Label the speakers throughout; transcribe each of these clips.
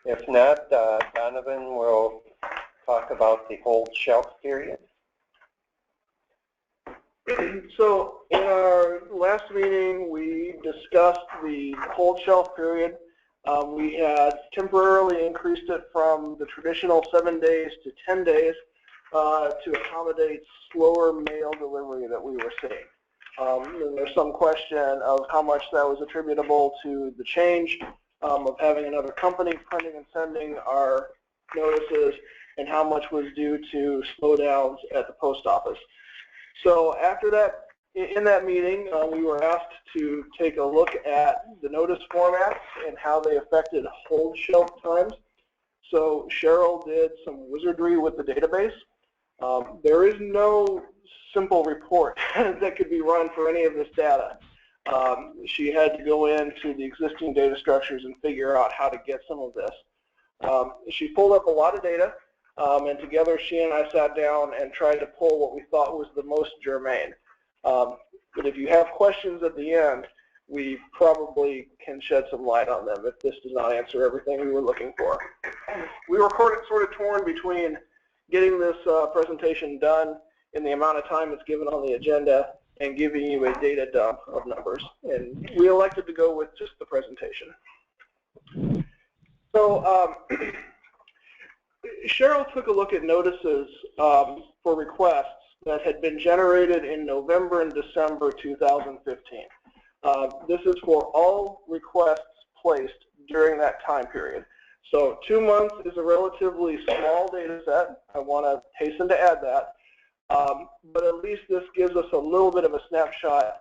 Speaker 1: If not, Donovan will talk about the hold shelf period.
Speaker 2: So in our last meeting, we discussed the hold shelf period. We had temporarily increased it from the traditional 7 days to 10 days to accommodate slower mail delivery that we were seeing. And there's some question of how much that was attributable to the change of having another company printing and sending our notices, and how much was due to slowdowns at the post office. So after that, in that meeting, we were asked to take a look at the notice formats and how they affected hold shelf times. So Cheryl did some wizardry with the database. There is no simple report that could be run for any of this data. She had to go into the existing data structures and figure out how to get some of this. She pulled up a lot of data, and together she and I sat down and tried to pull what we thought was the most germane. But if you have questions at the end, we probably can shed some light on them if this does not answer everything we were looking for. We were sort of torn between getting this presentation done in the amount of time it's given on the agenda and giving you a data dump of numbers. And we elected to go with just the presentation. So Cheryl took a look at notices for requests that had been generated in November and December 2015. This is for all requests placed during that time period. So 2 months is a relatively small data set. I want to hasten to add that. But at least this gives us a little bit of a snapshot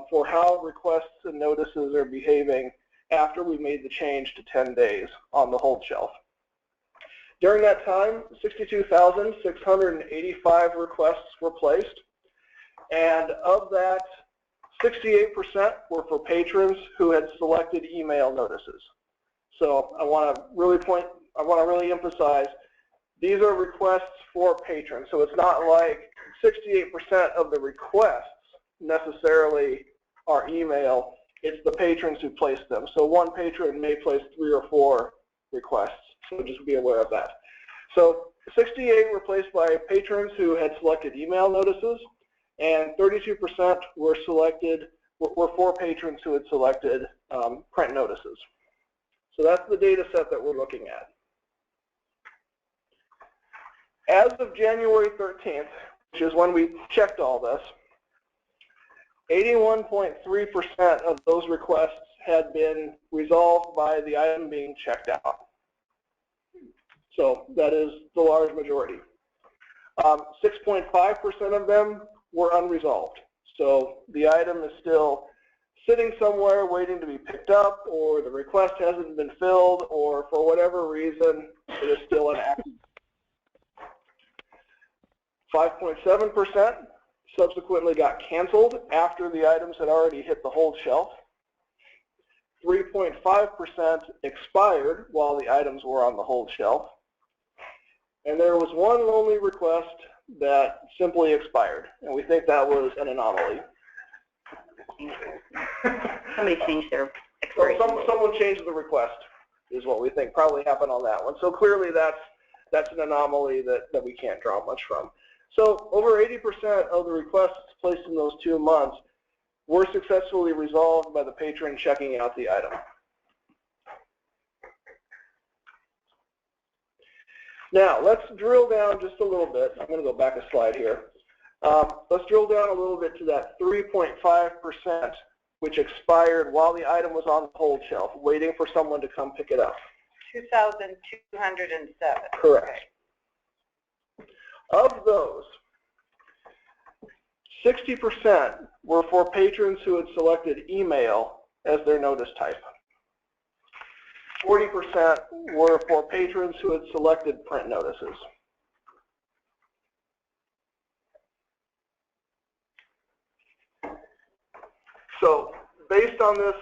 Speaker 2: for how requests and notices are behaving after we made the change to 10 days on the hold shelf. During that time, 62,685 requests were placed, and of that, 68% were for patrons who had selected email notices. So I want to really emphasize, these are requests for patrons. So it's not like 68% of the requests necessarily are email. It's the patrons who place them. So one patron may place 3 or 4 requests. So just be aware of that. So 68 were placed by patrons who had selected email notices, and 32% were for patrons who had selected print notices. So that's the data set that we're looking at. As of January 13th, which is when we checked all this, 81.3% of those requests had been resolved by the item being checked out. So that is the large majority. 6.5% of them were unresolved. So the item is still sitting somewhere waiting to be picked up, or the request hasn't been filled, or for whatever reason, it is still inactive. 5.7% subsequently got canceled after the items had already hit the hold shelf. 3.5% expired while the items were on the hold shelf. And there was one only request that simply expired, and we think that was an anomaly.
Speaker 3: Somebody changed their expiration date.
Speaker 2: Someone changed the request, is what we think probably happened on that one. So clearly that's an anomaly that we can't draw much from. So over 80% of the requests placed in those 2 months were successfully resolved by the patron checking out the item. Now, let's drill down just a little bit. I'm going to go back a slide here. Let's drill down a little bit to that 3.5%, which expired while the item was on the hold shelf, waiting for someone to come pick it up.
Speaker 3: 2,207.
Speaker 2: Correct. Of those, 60% were for patrons who had selected email as their notice type. 40% were for patrons who had selected print notices. So based on this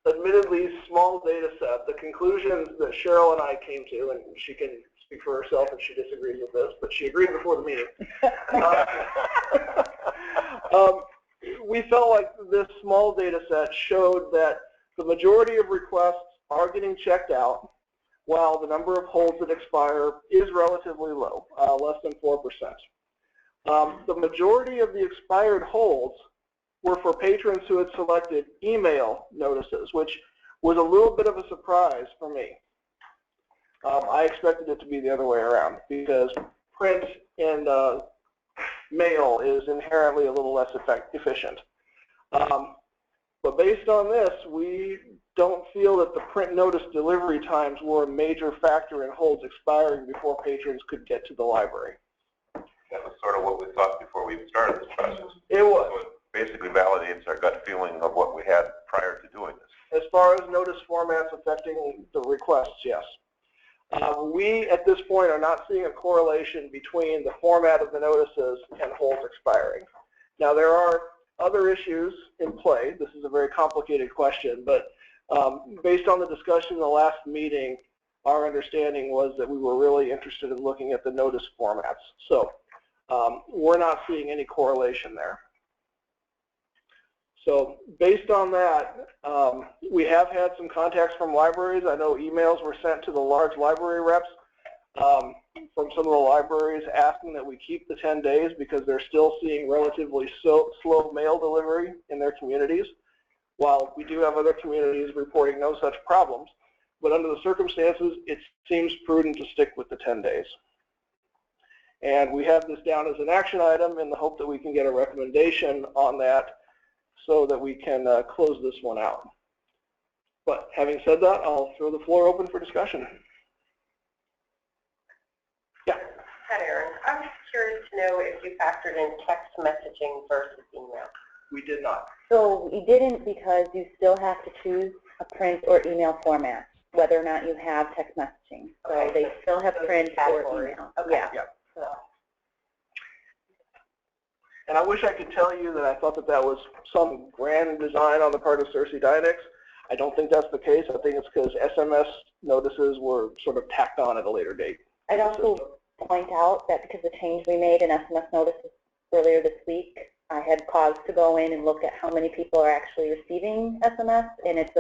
Speaker 2: admittedly small data set, the conclusions that Cheryl and I came to, and she can speak for herself if she disagrees with this, but she agreed before the meeting. We felt like this small data set showed that the majority of requests are getting checked out. while the number of holds that expire is relatively low, less than 4%. The majority of the expired holds were for patrons who had selected email notices, which was a little bit of a surprise for me. I expected it to be the other way around because print and mail is inherently a little less efficient. But based on this, we don't feel that the print notice delivery times were a major factor in holds expiring before patrons could get to the library.
Speaker 4: That was sort of what we thought before we even started this process.
Speaker 2: It was.
Speaker 4: So it basically validates our gut feeling of what we had prior to doing this.
Speaker 2: As far as notice formats affecting the requests, yes. We, at this point, are not seeing a correlation between the format of the notices and holds expiring. Now, there are other issues in play. This is a very complicated question, but based on the discussion in the last meeting, our understanding was that we were really interested in looking at the notice formats. So we're not seeing any correlation there. So based on that, we have had some contacts from libraries. I know emails were sent to the large library reps from some of the libraries asking that we keep the 10 days because they're still seeing relatively slow mail delivery in their communities, while we do have other communities reporting no such problems. But under the circumstances, it seems prudent to stick with the 10 days. And we have this down as an action item in the hope that we can get a recommendation on that so that we can close this one out. But having said that, I'll throw the floor open for discussion. Yeah.
Speaker 5: Hi, Aaron. I'm just curious to know if you factored in text messaging versus email.
Speaker 2: We did not.
Speaker 3: So we didn't because you still have to choose a print or email format, whether or not you have text messaging. So
Speaker 5: Okay.
Speaker 3: they still have print or email.
Speaker 5: Okay.
Speaker 3: Yeah.
Speaker 2: Yeah.
Speaker 3: So.
Speaker 2: And I wish I could tell you that I thought that that was some grand design on the part of Cersei Dynex. I don't think that's the case. I think it's because SMS notices were sort of tacked on at a later date.
Speaker 3: I'd also point out that because the change we made in SMS notices earlier this week, I had cause to go in and look at how many people are actually receiving SMS, and it's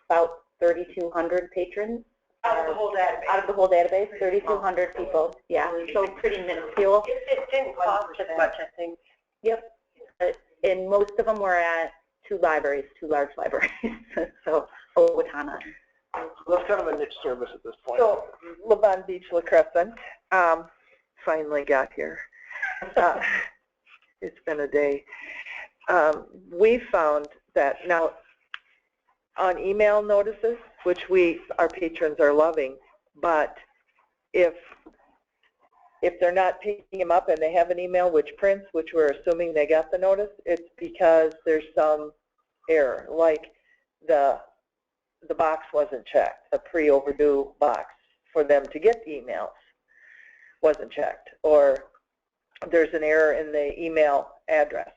Speaker 3: about 3,200 patrons.
Speaker 5: Out of the whole database?
Speaker 3: Out of the whole database, 3,200 people. Yeah, so pretty minuscule.
Speaker 5: It didn't cost as much, I think.
Speaker 3: Yep. And most of them were at two libraries, two large libraries. So Owatonna.
Speaker 2: So that's kind of a niche service at this point.
Speaker 6: So, Levon Beach, La Crescent, finally got here. It's been a day. We found that now on email notices, which our patrons are loving, but if they're not picking them up and they have an email which prints, which we're assuming they got the notice, it's because there's some error, like the box wasn't checked, the pre-overdue box for them to get the emails wasn't checked, or there's an error in the email address.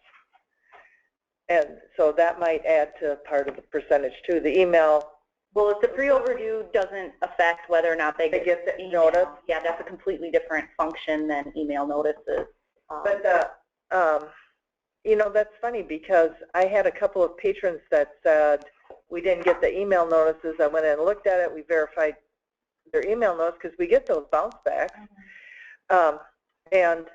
Speaker 6: And so that might add to part of the percentage too. The email.
Speaker 3: Well, if the pre-overdue doesn't affect whether or not they get the email,
Speaker 6: notice,
Speaker 3: yeah, that's a completely different function than email notices.
Speaker 6: But you know, that's funny because I had a couple of patrons that said we didn't get the email notices. I went in and looked at it. We verified their email notice because we get those bounce backs. And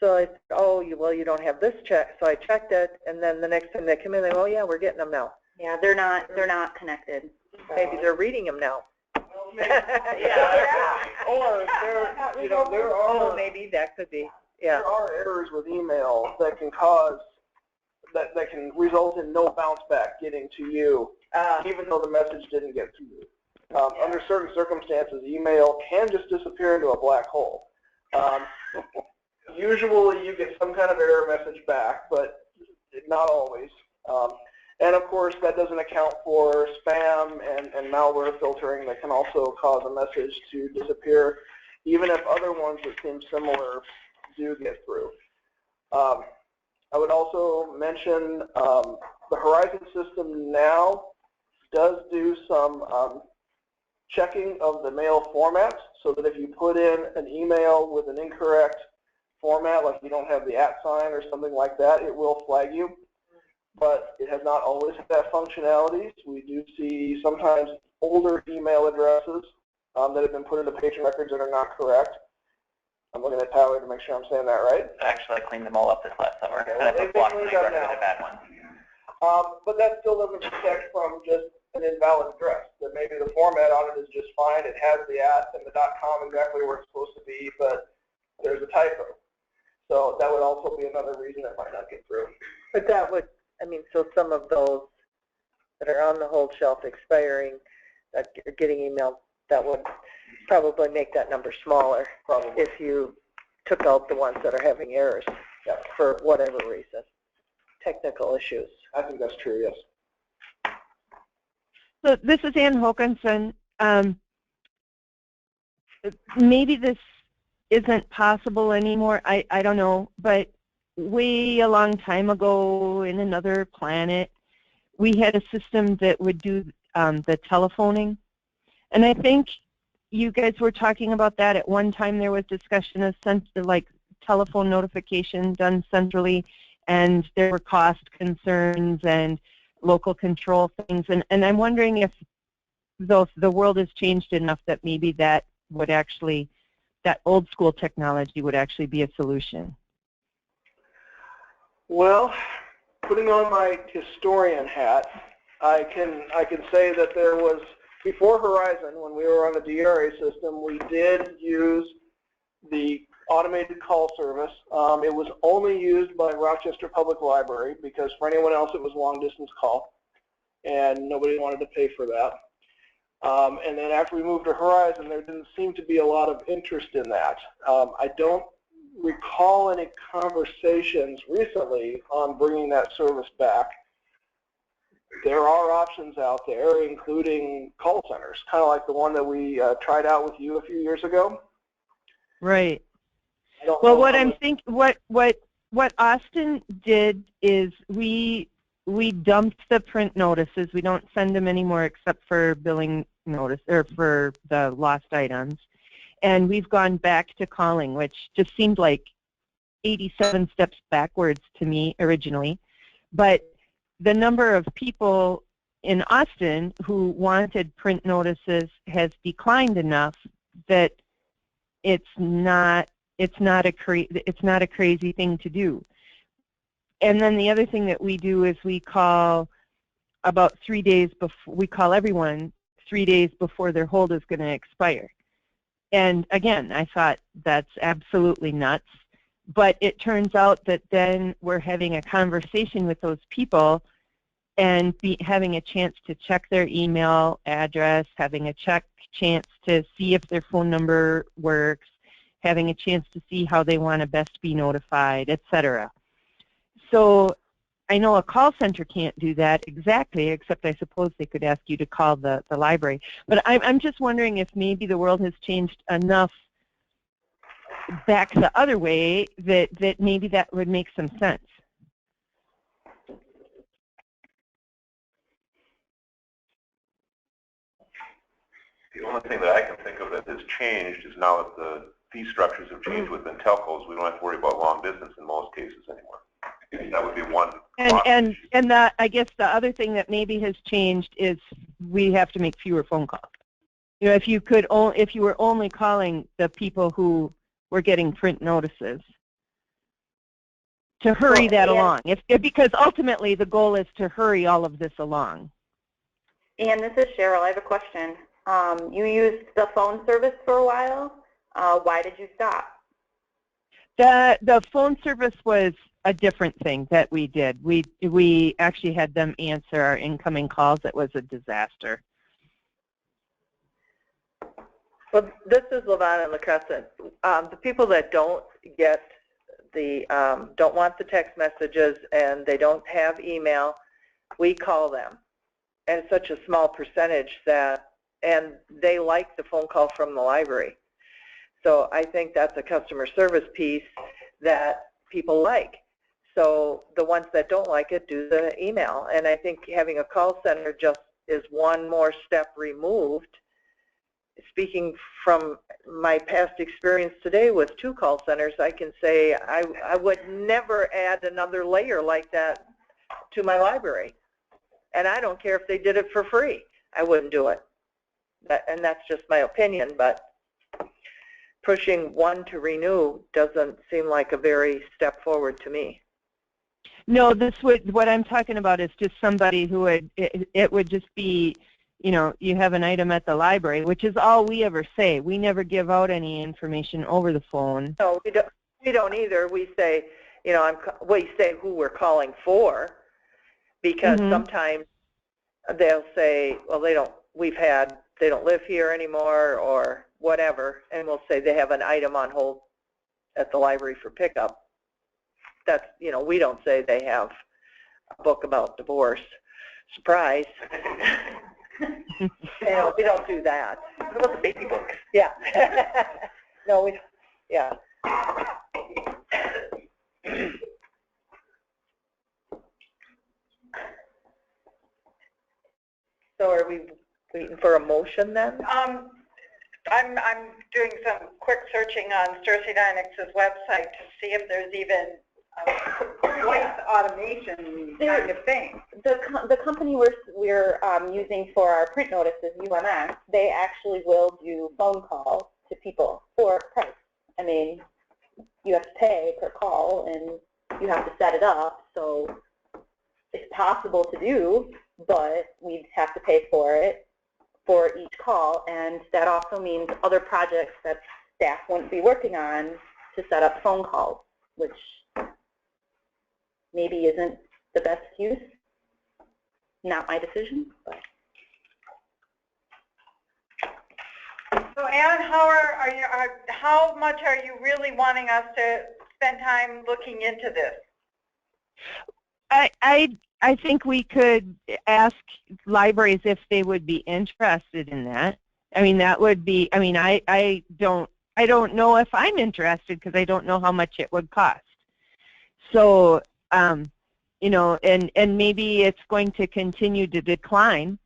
Speaker 6: so I said, oh, well, you don't have this check. So I checked it, and then the next time they come in, they go, oh yeah, we're getting them now.
Speaker 3: Yeah, they're not connected.
Speaker 6: Maybe they're reading them now.
Speaker 5: Yeah.
Speaker 2: Or there are
Speaker 6: maybe that could be. Yeah.
Speaker 2: There are errors with email that can cause that can result in no bounce back getting to you, even though the message didn't get to you. Under certain circumstances, email can just disappear into a black hole. Usually, you get some kind of error message back, but not always. And of course, that doesn't account for spam and malware filtering that can also cause a message to disappear, even if other ones that seem similar do get through. I would also mention the Horizon system now does do some checking of the mail formats, so that if you put in an email with an incorrect format, like you don't have the @ sign or something like that, it will flag you. But it has not always had that functionality. We do see sometimes older email addresses that have been put into patient records that are not correct. I'm looking at Tyler to make sure I'm saying that right.
Speaker 7: Actually, I cleaned them all up this last summer,
Speaker 2: Okay,
Speaker 7: and
Speaker 2: well,
Speaker 7: I
Speaker 2: they've
Speaker 7: put
Speaker 2: been
Speaker 7: blocks and
Speaker 2: cleaned
Speaker 7: I
Speaker 2: up
Speaker 7: got rid of
Speaker 2: now.
Speaker 7: the bad ones.
Speaker 2: But that still doesn't protect from just an invalid address. That maybe the format on it is just fine. It has the @ and the .com exactly where it's supposed to be, but there's a typo. So that would also be another reason it might not get through.
Speaker 6: But that would, I mean, so some of those that are on the hold shelf expiring, that are getting emailed, that would probably make that number smaller.
Speaker 2: Probably.
Speaker 6: If you took out the ones that are having errors for whatever reason, technical issues.
Speaker 2: I think that's true, yes.
Speaker 8: So this is Ann Hokinson. Maybe this isn't possible anymore. I don't know, but way a long time ago in another planet, we had a system that would do the telephoning. And I think you guys were talking about that. At one time there was discussion of like telephone notification done centrally, and there were cost concerns and local control things. And I'm wondering if the world has changed enough that maybe that would actually, that old school technology would actually be a solution.
Speaker 2: Well, putting on my historian hat, I can say that there was, before Horizon, when we were on the DRA system, we did use the automated call service. It was only used by Rochester Public Library because for anyone else it was long distance call, and nobody wanted to pay for that. And then after we moved to Horizon, there didn't seem to be a lot of interest in that. I don't recall any conversations recently on bringing that service back. There are options out there, including call centers, kind of like the one that we tried out with you a few years ago.
Speaker 8: Right. Well, what I'm thinking, what Austin did is we dumped the print notices. We don't send them anymore except for billing notice or for the lost items. And we've gone back to calling, which just seemed like 87 steps backwards to me originally. But the number of people in Austin who wanted print notices has declined enough that it's not a crazy thing to do. And then the other thing that we do is we call about 3 days before, we call everyone 3 days before their hold is going to expire. And again, I thought that's absolutely nuts. But it turns out that then we're having a conversation with those people and having a chance to check their email address, having a chance to see if their phone number works, having a chance to see how they want to best be notified, etc. So I know a call center can't do that exactly, except I suppose they could ask you to call the library. But I'm just wondering if maybe the world has changed enough back the other way that maybe that would make some sense.
Speaker 4: The only thing that I can think of that has changed is now that the fee structures have changed within telcos, we don't have to worry about long distance in most cases anymore. That would be one.
Speaker 8: And I guess the other thing that maybe has changed is we have to make fewer phone calls. You know, if you were only calling the people who were getting print notices, to hurry that along. Because ultimately the goal is to hurry all of this along.
Speaker 3: And this is Cheryl. I have a question. You used the phone service for a while. Why did you stop?
Speaker 8: The phone service was a different thing that we did. We actually had them answer our incoming calls. It was a disaster.
Speaker 6: Well, this is Levon and La Crescent. The people that don't get the, don't want the text messages and they don't have email, we call them. And it's such a small percentage that, and they like the phone call from the library. So I think that's a customer service piece that people like. So the ones that don't like it do the email. And I think having a call center just is one more step removed. Speaking from my past experience today with 2 call centers, I can say I would never add another layer like that to my library. And I don't care if they did it for free. I wouldn't do it. and that's just my opinion, but pushing one to renew doesn't seem like a very step forward to me.
Speaker 8: No, what I'm talking about is just somebody who would, it would just be, you have an item at the library, which is all we ever say. We never give out any information over the phone.
Speaker 6: No, we don't either. We say, we say who we're calling for, because sometimes they'll say, well, they don't live here anymore or whatever, and we'll say they have an item on hold at the library for pickup. That's, we don't say they have a book about divorce. Surprise. We don't do that.
Speaker 7: What about the baby books?
Speaker 6: Yeah. No, we don't. Yeah. So are we waiting for a motion then?
Speaker 9: I'm doing some quick searching on Cersei Dynix's website to see if there's even a voice automation kind of thing.
Speaker 3: The company we're using for our print notices, UMS, they actually will do phone calls to people for price. I mean, you have to pay per call, and you have to set it up, so it's possible to do, but we'd have to pay for it for each call, and that also means other projects that staff wouldn't be working on to set up phone calls, which maybe isn't the best use. Not my decision, but.
Speaker 9: So Ann, how much are you really wanting us to spend time looking into this?
Speaker 8: I think we could ask libraries if they would be interested in that. I mean, that would be, I mean, I don't know if I'm interested because I don't know how much it would cost. So, and maybe it's going to continue to decline,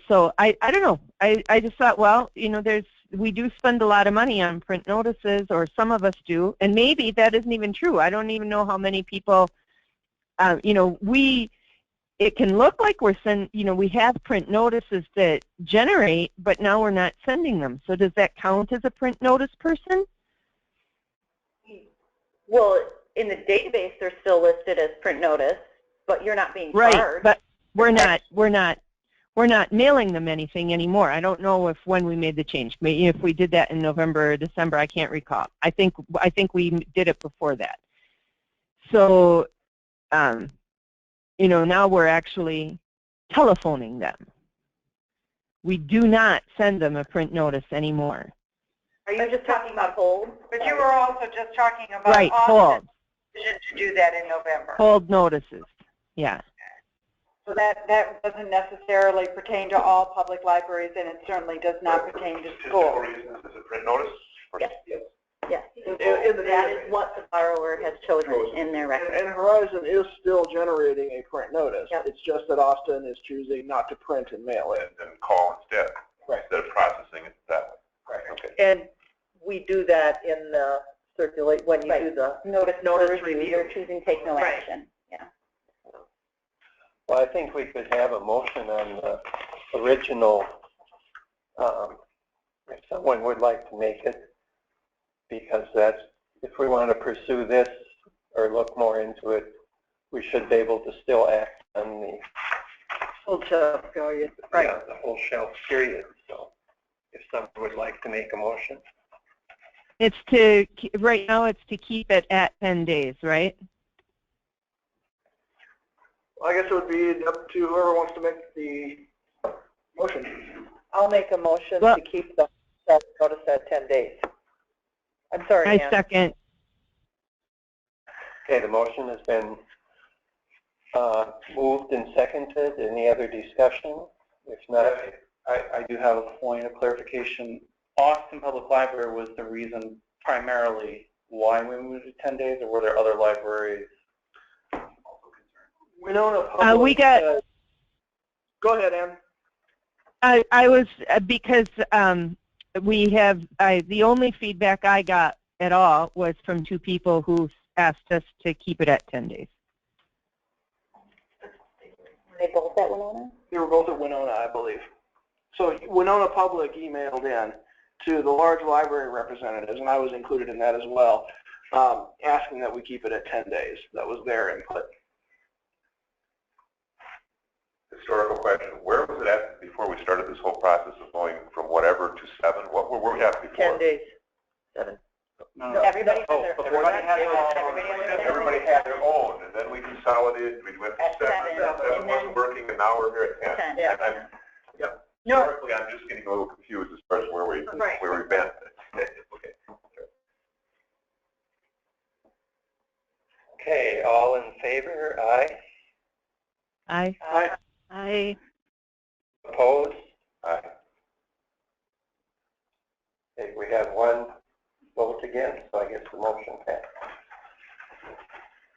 Speaker 8: so I don't know. I just thought, well, we do spend a lot of money on print notices, or some of us do, and maybe that isn't even true. I don't even know how many people, it can look like we're we have print notices that generate, but now we're not sending them. So does that count as a print notice person?
Speaker 3: Well, in the database, they're still listed as print notice, but you're not being charged.
Speaker 8: Right, but we're not mailing them anything anymore. I don't know when we made the change. Maybe if we did that in November or December, I can't recall. I think we did it before that. So, now we're actually telephoning them. We do not send them a print notice anymore.
Speaker 3: Are you just talking about hold?
Speaker 9: But you were also just talking about
Speaker 8: right, hold.
Speaker 9: Decision to do that in November.
Speaker 8: Hold notices, yeah.
Speaker 9: So that doesn't necessarily pertain to all public libraries, and it certainly does not pertain to schools.
Speaker 4: Reasons is a print notice?
Speaker 3: Yes. Yes. That is what the borrower has chosen in their record.
Speaker 2: And Horizon is still generating a print notice.
Speaker 3: Yep.
Speaker 2: It's just that Austin is choosing not to print and mail it.
Speaker 4: And call instead.
Speaker 2: Right.
Speaker 4: Instead of processing it that way.
Speaker 2: Right.
Speaker 4: Okay.
Speaker 6: And we do that in the circulate when you do the notice review.
Speaker 3: You're choosing take no action. Yeah.
Speaker 1: Well, I think we could have a motion on the original, if someone would like to make it, because if we want to pursue this or look more into it, we should be able to still act on the
Speaker 6: Whole shelf period. Right.
Speaker 1: Yeah, the whole shelf period. So if someone would like to make a motion.
Speaker 8: Right now it's to keep it at 10 days, right?
Speaker 2: Well, I guess it would be up to whoever wants to make the motion.
Speaker 6: I'll make a motion to keep the notice at 10 days. I'm sorry,
Speaker 8: I
Speaker 6: Ann.
Speaker 8: second.
Speaker 1: Okay, the motion has been moved and seconded. Any other discussion? If not,
Speaker 7: I do have a point of clarification. Austin Public Library was the reason primarily why we moved to 10 days, or were there other libraries also concerned?
Speaker 2: Winona Public.
Speaker 8: We got.
Speaker 2: Go ahead, Ann.
Speaker 8: I was because we have the only feedback I got at all was from 2 people who asked us to keep it at 10 days.
Speaker 3: Were they both at Winona?
Speaker 2: They were both at Winona, I believe. So Winona Public emailed in to the large library representatives, and I was included in that as well, asking that we keep it at 10 days. That was their input.
Speaker 4: Historical question, where was it at before we started this whole process of going from whatever to 7? What were we at before?
Speaker 6: 10 days, 7.
Speaker 3: No, everybody has their own.
Speaker 4: Everybody had their own, and then we consolidated, we went to 7. 7 wasn't working, and now we're here at 10.
Speaker 3: 10, yeah.
Speaker 4: Historically, I'm just getting a little confused as far as where we've been. Okay.
Speaker 1: Okay, all in favor? Aye.
Speaker 8: Aye.
Speaker 2: Aye.
Speaker 8: Aye.
Speaker 1: Opposed?
Speaker 4: Aye.
Speaker 1: Okay, we have one vote against, so I guess the motion passed.